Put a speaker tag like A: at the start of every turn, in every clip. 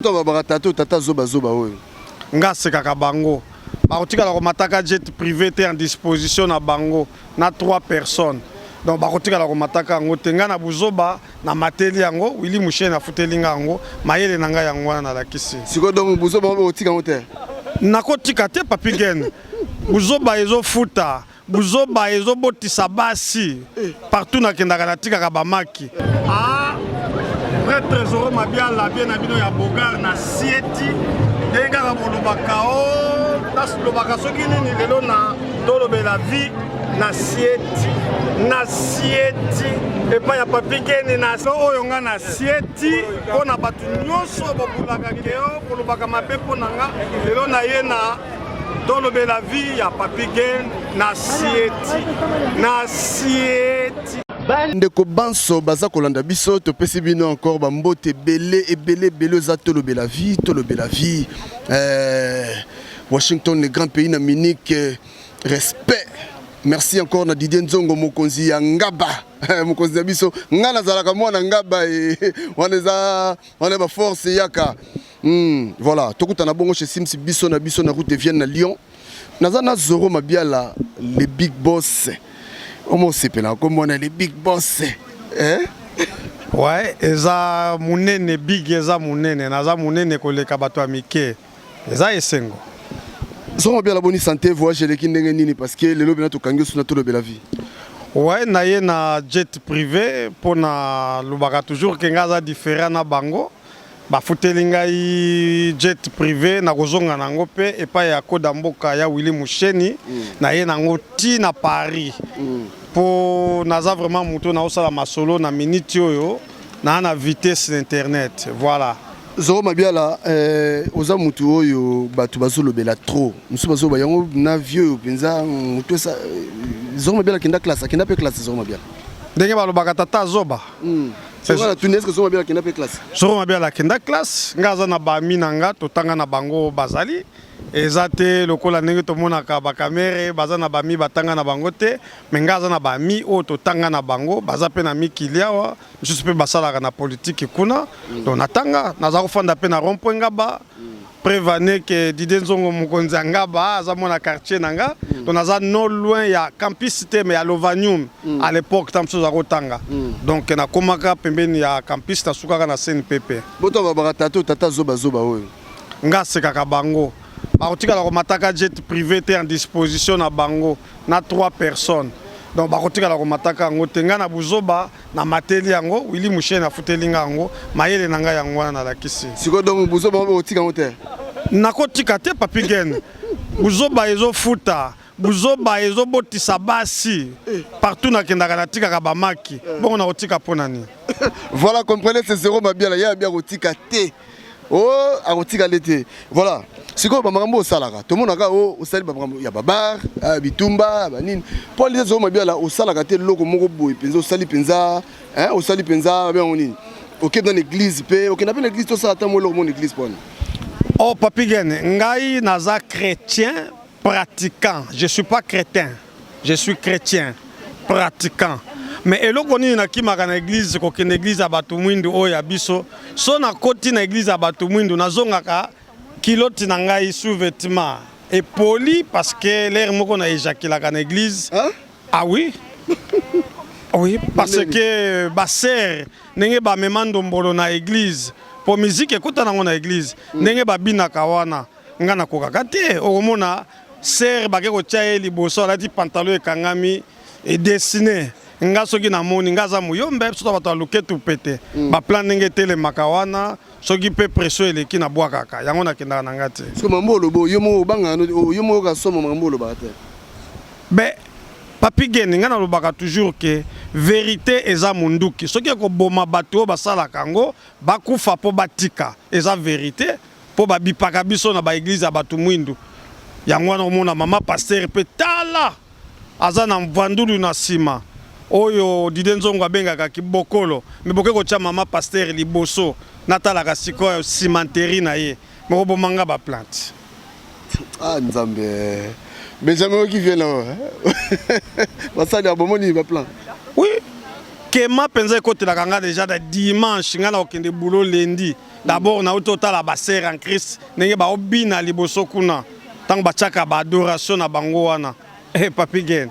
A: Tata zoba zoba oyo.
B: Ngase kaka bango. Bakotika la mataka jet privé en disposition na bango na 3 personnes. Donc bakotika la mataka ngo tenga na buzoba na mateli yango Willy Mouché na futeli ngango mayele nanga yango na lakisi.
A: Siko donc buzoba otika ngote.
B: Nakotika te papigen. Buzoba ezo futa. Buzoba ezo botisa basi. Partout na kendaka na tika ka bamaki. Ah prêtre Zoro mabia la bien na bino ya bogar na sieti. Denga ka bolobaka o tas lobaka soki nini lelo na tolobe la vie na sieti et pas ya papigeni na so oyo nga na sieti pona batu nyonso bobulaka keo bolobaka mabe pona nga lelo na ye na tolobe la vie ya papigeni na sieti
A: ndeko banso baza kolanda biso to pesi bino encore ba mbote belé za tolobe la vie Washington le grand pays na Munich respect. Merci encore na Didier Nzongo mokonzi ya ngaba mokonzi ya biso ngana zalaka mwana ngaba wana ba force yaka voilà tokuta na bongo chez Sims biso na route de Vienne na Lyon nazana Zoro Mabiala les big boss omo sepela comme on a les big boss
B: ouais eza munene big eza munene naza munene koleka bato amike eza esengo.
A: Zoro bien la bonne santé, voyage les kindenge nini parce que le lobby na to kangi suna to lobe la vie.
B: Ouais, na ye na jet privé pour na lobaka toujours kengaza différent na bango. Ba futelinga i jet privé na kozonga nango pe et pas ya koda mboka ya Willy Mouché na ye nango ti na Paris. Pour naza vraiment muto na osala masolo na minute oyo na vitesse d'internet. Voilà.
A: Zoro Mabiala oza mutu oyo batu bazolobela trop musu bazoba yango na vieux penza mutu sa Zoro Mabiala kenda classe Zoro Mabiala
B: ndenge balobaka tata zoba
A: voilà tu n'est-ce que Zoro Mabiala kenda pe classe
B: Zoro Mabiala kenda classe ngaza na ba minanga totanga na bango bazali ezate lokola ndenge tomonaka ba kamera baza na ba mi batanga na bango te mais ngaza na ba mi o totanga na bango baza pe na mikiliawa juste pe basala na politique kuna donc natanga naza kofanda pe na rond-point ngaba prévaner que Didier Nzongo mokonzi ngaba aza mona quartier nanga donc naza non loin ya campus mais ya Lovanium à l'époque tamso za kotanga donc na komaka pembeni ya campus ta sukaka na CNPP
A: boto ba tata zoba zoba oyo
B: ngase kaka bango. Bakotika la mataka jet privé en disposition na bango na 3 personnes. Donc bakotika la mataka ngo tenga na buzoba na mateli yango Willy Mouché na futeli ngango mayele nanga yango na lakisi.
A: Siko donc buzoba otika ngote.
B: Nakotika te papigen. Buzoba ezo futa. Buzoba ezo botisa basi. Partout na kendaka na tika ka bamaki. Bon na otika ponani.
A: Voilà, comprenez c'est Zoro Mabiala ya bien otika te. Oh, akotika lete. Voilà. Siko ba makambo osalaka. To monaka o osali ba makambo ya babar, bitumba, banini. Pour les Zoro Mabiala osalaka te loko moko boy penza osali penza, osali penza bien onini. OK dans l'église pe, OK na pe l'église to ça attend mo loko mon église pon.
B: Oh papigen, ngai naza chrétien pratiquant. Je suis pas crétin. Je suis chrétien pratiquant. Mais eloko nini nakimaka na église ko ke église ya bato mwindu oyo ya biso so na koti na église ya bato mwindu nazongaka kiloti na ngai sous-vêtement et poli parce que l'air moko na éjaculaka na église. Ah oui. Oui parce que ba sœur ndenge ba memando mbolo na église pour musique ekota nango na église ndenge ba binaka wana nga na kokaka te okomona sœur ba ke ko tia liboso alati pantalon ekangami et dessiné nga soki na moni nga za muyombe so bato aluketu pete ba plan ndenge tele makawana soki pe pression eleki na bwa kaka yango na kendaka na ngati
A: so mambolo bo yomo banga yomo ka soma mambolo ba te
B: be papi geni nga na lobaka toujours que vérité eza munduki soki ko boma bato basala kango bakufa po batika eza vérité po babipaka biso na ba église ya bato mwindu yango na mona mama pasteur pe tala aza na mvandulu na sima oyo Didier Nzongo abengaka kibokolo me boke ko tia mama pasteur liboso natalaka sikoyo cimenterie na ye moko bomanga ba plante.
A: Ah nzambe Benjamin qui vient là basali abomoni ba plan.
B: Oui kema penza côté la kanga déjà de dimanche ngana okende boulot lundi d'abord na auto la basser en Christ nenge ba obina liboso kuna tant ba chaka ba adoration na bango wana papi gen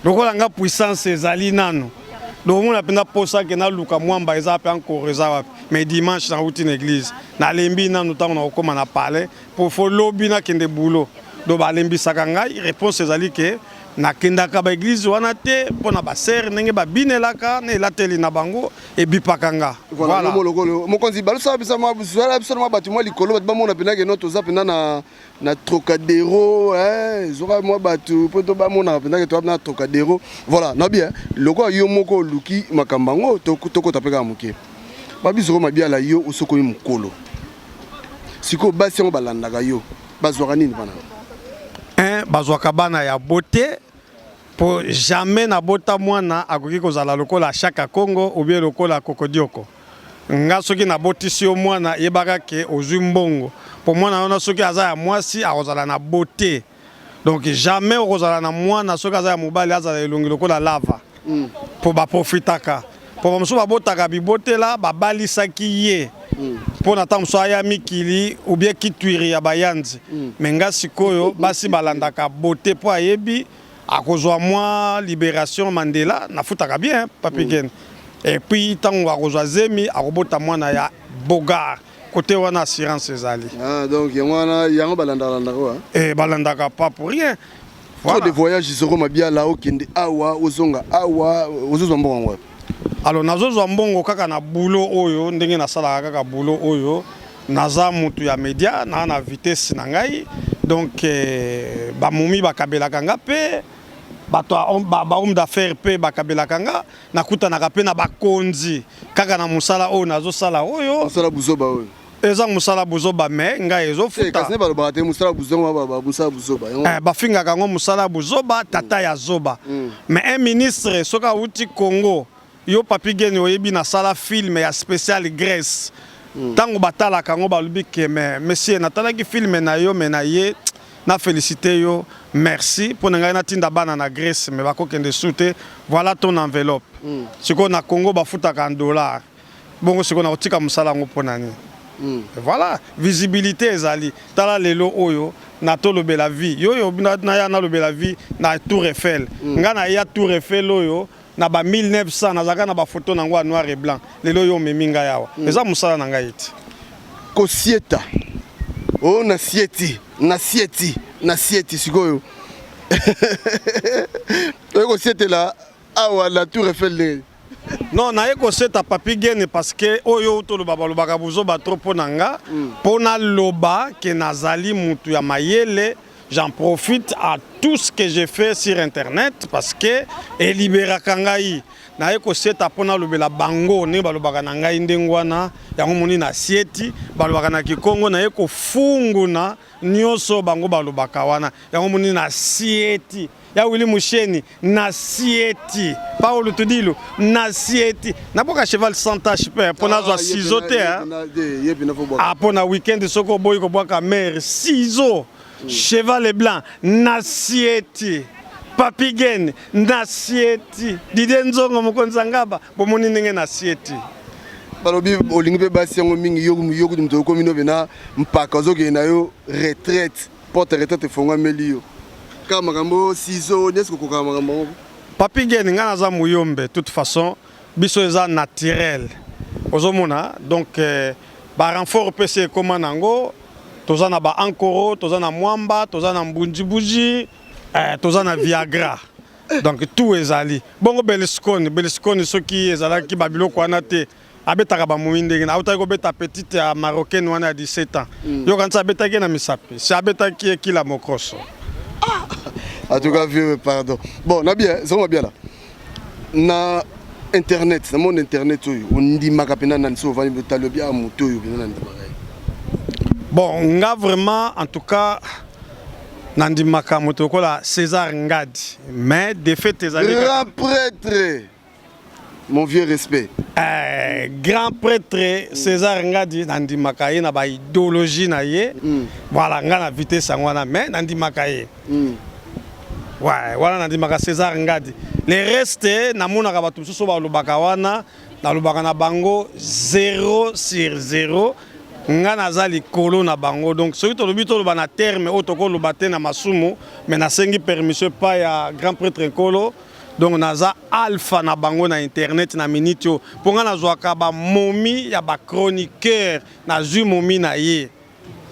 B: lokola nga puissance ezali nano donc on a pena posa ke na luka mwamba eza pe encore eza wapi mais dimanche na routine église na lembi nano tant na okoma na parler pour fo lobi na kende boulot do ba lembi sakanga réponse ezali ke na kendaka ba église wana te pona ba ser nenge ba binelaka na elateli na bango e bipakanga
A: voilà mokonzi balusa bisa ma busala bisa ma batu mo likolo ba mona pena ke noto za pena na Trocadéro zora mo batu poto ba mona pena ke to na Trocadéro voilà na bien loko yo moko luki makambango toko tapeka muke ba biso ma bien la yo usoko mukolo siko basi ngo balandaka yo bazwaka nini bana
B: bazwaka bana ya beauté pour jamais na bota mwana akoki kozala lokola Chaka Congo ou bien lokola Kokodioko nga soki na botisi yo mwana yebaka ke ozwi mbongo pour mwana wana soki aza ya mwasi akozala na beauté donc jamais okozala na mwana soki aza ya mobali azala elongi lokola lava pour ba profitaka pour bamosusu babotaka bibotela babalisaki ye pour na ta mosusu aya mikili ou bien kitwiri ya bayanzi mais nga sikoyo basi balandaka beauté po ayebi akozwa mwa libération Mandela nafutaka bien papi gen et puis tango akozwa zemi akobota mwana ya bogar côté wana assurance ezali
A: donc yango balandaka quoi
B: balandaka pas pour rien
A: voilà de voyage zoro mabia là okende awa ozonga awa ozozwa mbongo
B: alors nazozwa mbongo kaka na boulot oyo ndenge nasalaka kaka boulot oyo naza mutu ya media na vitesse na ngai donc bamumi bakabelaka nga pe bato homme d'affaires pe bakabelaka nga nakutanaka pe na bakonzi kaka na musala oyo nazosala oyo
A: musala buzoba oyo
B: eza musala buzoba me ngai ezofuta
A: kasi balobaka te musala buzoba musala buzoba
B: bafingaka ngo musala buzoba tata ya zoba mais un ministre soki awuti Congo yo papi geni oyebi na sala film ya spécial Grèce tango batalaka ngo balobi ke mais monsieur natalaki film na yo me na ye na félicité yo merci pour ngai na tinda bana na Grèce mais bakokende soute voilà ton enveloppe siko na Congo bafutaka en dollar bongo siko na otika musala ngo ponani voilà visibilité ezali tala lelo oyo na tolobela vie yo na ya na lobela vie na Tour Eiffel nga na ya Tour Eiffel oyo na ba 1900 nazaka na ba photo na ngwa noir et blanc lelo yo meminga yawa eza musala na ngai iti
A: kosieta oh na sieti sikoyo kosieta la awa la Tour Eiffel
B: non na ekoseta papi gene parce que oyo toloba balobaka buzoba trop pona nga pona loba ke nazali mutu ya mayele. J'en profite à tout ce que j'ai fait sur internet parce que elibera kangai na eko seta pona lobela bango ne balobaka na ngai ndengwana yango moni na sieti balobaka na Kikongo na eko funguna nyoso bango balobaka wana yango moni na sieti ya Willy Musheni na sieti Paolo Tudilo na sieti na boka cheval sans tache pe pona zo ciseaux te ah pona weekend soko boy ko boka mer ciseaux cheval blanc nasieti papi gen nasieti didenzongo mokonza ngaba bomoni ndenge nasieti
A: balobi olingi pe basi yango mingi yoku mto komino bena mpaka zoke na yo retraite porte retraite fonga melio kama makambo sizo nesko koka makambo
B: papi gen ngana za muyombe toute façon biso eza naturel ozomona donc ba renfort PC comment nango toza na ba ankoro, toza na mwamba, toza na mbunji-buji, toza na Viagra. Donc tout ezali. Bongo Berlusconi soki ezalaki babiloko wana te abetaka ba muindenge na auta ko beta petite ya marocaine wana 17 ans. Yo kanisa betaki na misapi. Si abetaki kila mokoso.
A: En tout cas, pardon. Bon, na bien, ça va bien là. Na internet, na mon internet on dit makapena na nso vani betalobia moto yo bina na
B: bon, nga vraiment, en tout cas, Nandimaka Motokola, César Ngadi. Mais de fait,
A: grand prêtre, mon vieux respect.
B: Grand prêtre, César Ngadi, Nandimaka, il y a une idéologie. Voilà, on a la vitesse, mais Nandimaka. Ouais, voilà, Nandimaka, César Ngadi. Le reste namonaka bato mosusu balobaka wana nalobaka na bango 0 sur 0 nga naza likolo na bango. Donc soki tolobi toloba na terme oyo tokoloba te na masumu mais nasengi permission pa ya grand prêtre Nkolo. Donc naza alpha na bango na internet na minute yo mpo nga nazwaka bamomi ya bachroniqueur nazwi momi na ye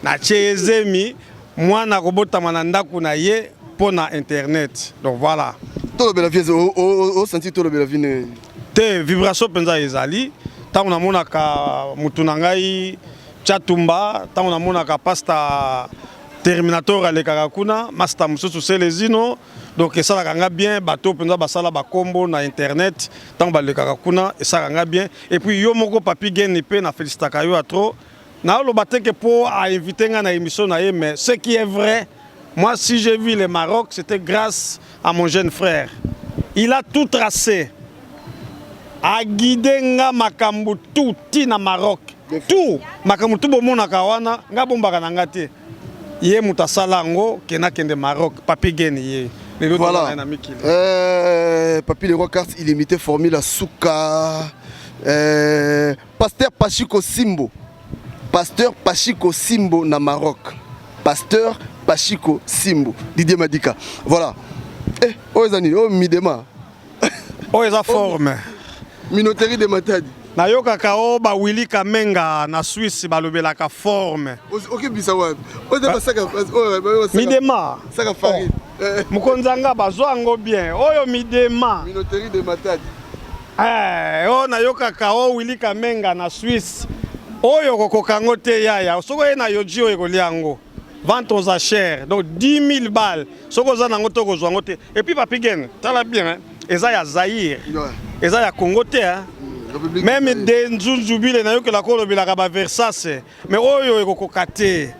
B: na chezemi mwana kobotama na ndako na ye mpo na internet. Donc voilà.
A: Tolobela vie o senti tolobela vie
B: te vibration penza ezali ntango namonaka mutu na ngai Chatumba ntango namonaka pasta Terminator alekaka kuna master mosusu selezino. Donc esalaka nga bien bato penza basala bakombo na internet ntango balekaka kuna esalaka nga bien. Et puis yo moko Papi Gen pe na félicitaka yo atro naoloba te ke po a invité nga na émission na ye, mais ce qui est vrai, moi si j'ai vu le Maroc c'était grâce à mon jeune frère. Il a tout tracé. A guidé nga makambu tout tina Maroc. Tout makambu tout bomona kawana nga bombaka na ngate. Yé mutasala ngo kena kende Maroc Papi Gen yé.
A: Voilà. Papi le roi carte illimité formule Souka. Pasteur Pachiko Simbo. Pasteur Pachiko Simbo na Maroc. Pasteur Pachiko Simbo. Didier Madika. Voilà. Oh Zani, oh Midema.
B: Oh eza forme.
A: Minoterie de Matadi.
B: Nayoka kao ba Willy Kamenga na Suisse balobelaka forme.
A: OK bisawa. Oh de basaka
B: Midema.
A: Saka farine.
B: Mukonzanga bazwango bien. Oyo Midema.
A: Minoterie de Matadi.
B: Oh nayoka kao Willy Kamenga na Suisse. Oyo kokokango te yaya. Soko na yoji oyo koliango. Vente aux achères. Donc 10 000 balles. Soko za nango to kozwango te. Et puis Papi Gen, tala bien hein. Eza ya Zaïre. Eza ya Congo te hein. Même des Nzunzubile na yoka la kolobela ba Versace. Mais oyo ekokokate.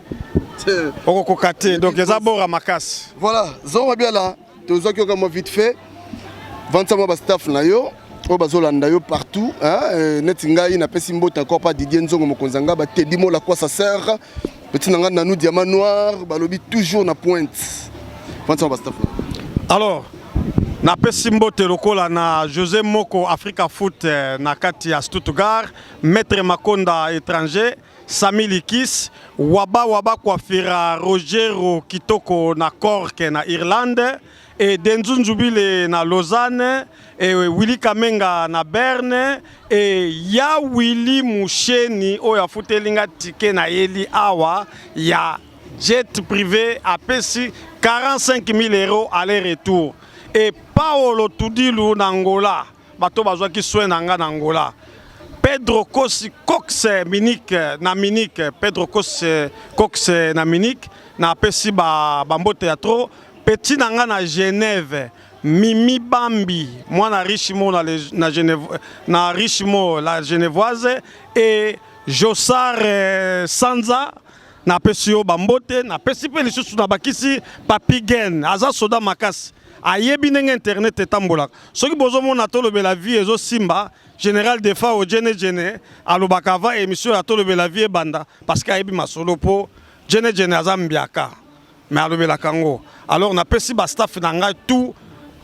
B: Okokokate. Donc eza bora makasi.
A: Voilà, zo bien là. Tozo ki okamo vite fait. Vente moi ba staff na yo. O bazolanda yo partout hein. Netingai na pesi mbota encore pas Didier Nzongo mokonzanga ba Teddy Mo la quoi ça sert. Petit nanga na nous diamant noir, balobi toujours na pointe. Vente moi ba staff.
B: Alors na pesi mbote lokola na José Moko Africa Foot na kati ya Stuttgart, Maître Makonda étranger, Sami Likis, Waba Kwafira Rogero Kitoko na Cork na Irlande, et Denzunzubile na Lausanne, et Willy Kamenga na Berne, et ya Willy Moucheni oya futelinga tike na Eli Awa, ya jet privé à Pessi 45 000 € aller-retour. Et Paolo Tudilu Nangola, bato bazwa ki soin nanga Nangola. Pedro Cox Munich na Munich, Pedro Cox na Munich na pesi ba bambo théâtre. Petit nanga na Genève, Mimi Bambi, moi na Richemont na Genève, na Richemont la Genevoise, et Jossar Sanza na pesi yo bambote na pesi pe lisusu na bakisi Papi Gen aza soda makasi. Ayebi ndenge internet etambola soki bozomona tolobela vie ezo simba général defa o jene alobaka va émission ya tolobela vie banda parce que ayebi masolo po jene azambiaka mais alobela kango. Alors na pesi ba staff na ngai tout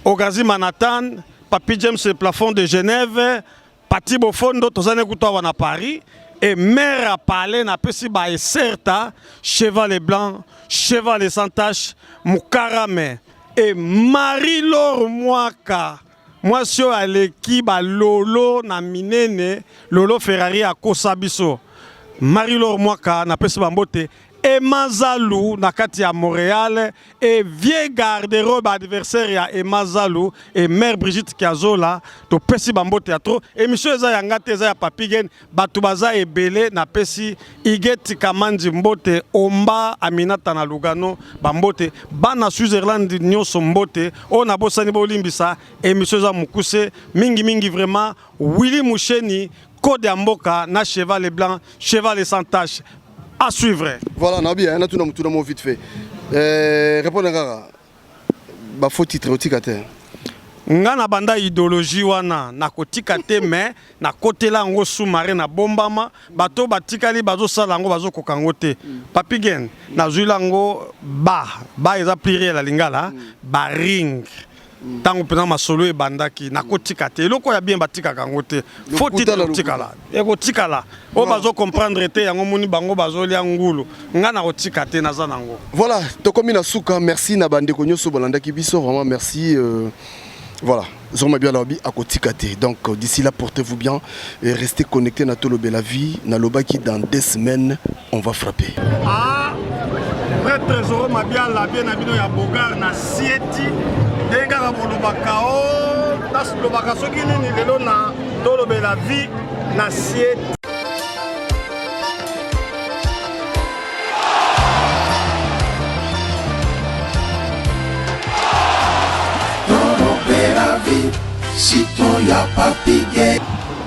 B: Ogazi Manhattan, Papi James le plafond de Genève, Pati Bofondo tozane kutoa na Paris. Et mère a parlé na pesi ba eserta cheval blanc, cheval sans tache, mukarame. Et Marie-Laure Mwaka, moi sur aleki ba Lolo na minene, Lolo Ferrari a Kosabiso. Marie-Laure Mwaka na pesi bambote. Et Mazalou na kati à Montréal et vieille garde-robe adversaire ya Mazalou et mère Brigitte Kazola to pesi bambo théâtre et monsieur eza yanga te eza ya Papi Gen batu baza ebele na pesi Igeti Kamandi mbote Omba Aminata na Lugano bambote bana Switzerland nyonso mbote o na bosani bolimbisa et monsieur eza mukuse mingi vraiment Willy Moucheni Code ya mboka na cheval blanc cheval sans tache. À suivre.
A: Voilà, on a bien, on a tout dans mon vite fait. Répondez à bah faux titre au ticate.
B: Ngana banda idéologie wana na kotika te mais na kotela ngo sous-marin na bombama bato batikali bazo sala ngo bazo kokango te. Papi Gen na zulango ba eza pluriel la lingala ba ring. Tango pena masolo e bandaki nakotika te eloko ya bien batika kango te faut tikala ekotikala o bazo comprendre te yango moni bango bazoli ngulu nga na kotika te naza nango.
A: Voilà, tokomi na suka, merci na bande ko nyoso bolandaki biso, vraiment merci. Voilà, Zoma bien lobby à Kotikate. Donc d'ici là, portez-vous bien et restez connectés à Tolo Bella Vie. Naloba qui dans 2 semaines, on va frapper.
B: Ah, prêtre Zoma bien la bien abino ya bogar na sieti. Denga ka bolobaka o, tas lobaka soki nini lelo na Tolo Bella Vie na sieti.
C: Si ton y'a pas pigué.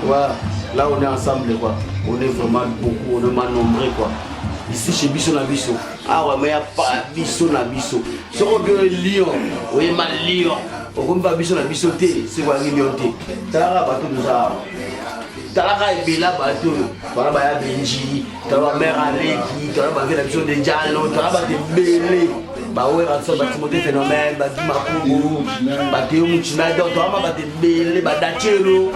C: Voilà, là on est ensemble quoi. On est vraiment beaucoup, on est mal nombreux quoi. Ici chez Bisso na Bisso. Ah ouais, mais y'a pas Bisso na Bisso. Si on veut Lyon, on est mal Lyon. On ne va pas Bisso na Bisso té, c'est quoi Lyon té. T'as bateau de ça. T'as la bella bateau. T'as la Benji, t'as la mère Aleki, t'as la ville de Diallo, t'as la belle. Bah ouais, ça va te phénomène, bah tu m'as bah tu m'as donc toi bah t'es belle, bah d'achelo,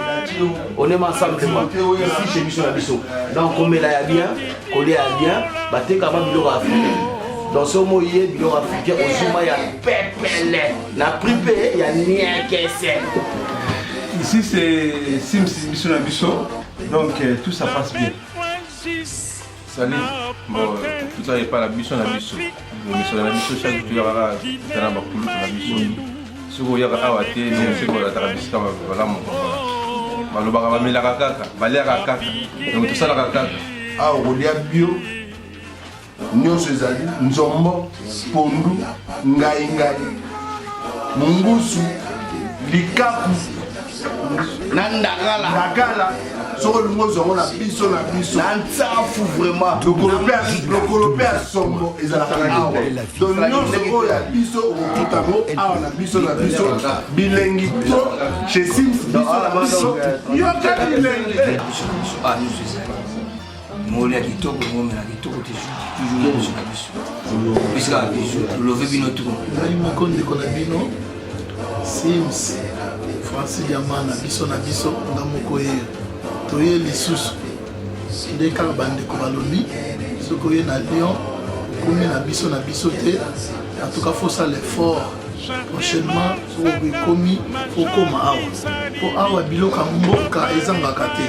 C: on est ensemble moi. Ici chez Bisso na Bisso. Donc on met là bien, collé à bien, bah t'es quand même bilo africain. Dans ce mot il est bilo africain, au Zuma il y a pépélé, la pripé il y a rien qui c'est.
D: Ici c'est Sims Bisso na Bisso, donc tout ça passe bien. Salut. Bon, tout ça n'est pas la Bisso na Bisso. Mais sur la Bisso, chaque jour, il y aura un bakulu na Bisso. Si vous y avez un thé, c'est quoi la Tarabisca, voilà mon papa. Malobara va mettre la caca, valer la caca. Donc tout ça la caca.
E: Ah, on y a bio. Nous sommes Nzombo, Pondu, Ngai Ngai, Mungusu, Likaku, Nandagala. Sur le mot, on a Bisso na Bisso.
C: Fou vraiment.
E: Le colopère sombre et la donc nous sommes à Bisso au Kutamo, on a Bisso na Bisso, bilingue chez Sims, Bisso na Bisso, Yoka bilingue.
F: Ah, nous c'est ça. Moi, il y a qui toque, moi, il y a qui toque, toujours Bisso na Bisso. Puisque Bisso, le veut bien tout.
G: Konabino, Sims, Francis Diamana, Bisso na Bisso, Ngamokoye. Toye lisusu nde kaka bandeko balobi soki oye na Lyon okomi na biso te en tout cas faut ça l'effort prochainement soki ekomi faut koma awa po awa biloko ya mboka ezangaka te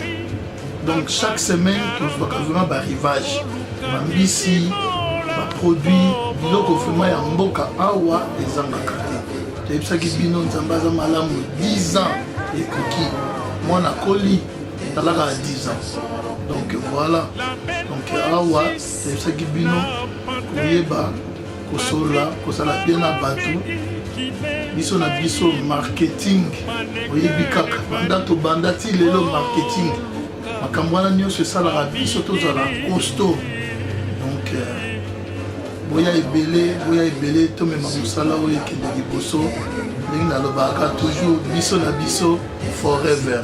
G: donc chaque semaine tozwaka vraiment barivage bambisi baproduit biloko vraiment ya mboka awa ezangaka te toyebisaki bino nzambe aza malamu 10 ans ekoki mwana koli talaka à 10 ans. Donc voilà. Donc awa, c'est ce qui bino koyeba kosola, kosala bien na batu. Biso na biso marketing. Oyebi kaka banda to banda ti lelo marketing. Makambo wana nyonso esalaka biso tozala costaud. Donc boya ebele tomema mosala oyo ekende liboso. Ndenge nalobaka toujours biso na biso forever.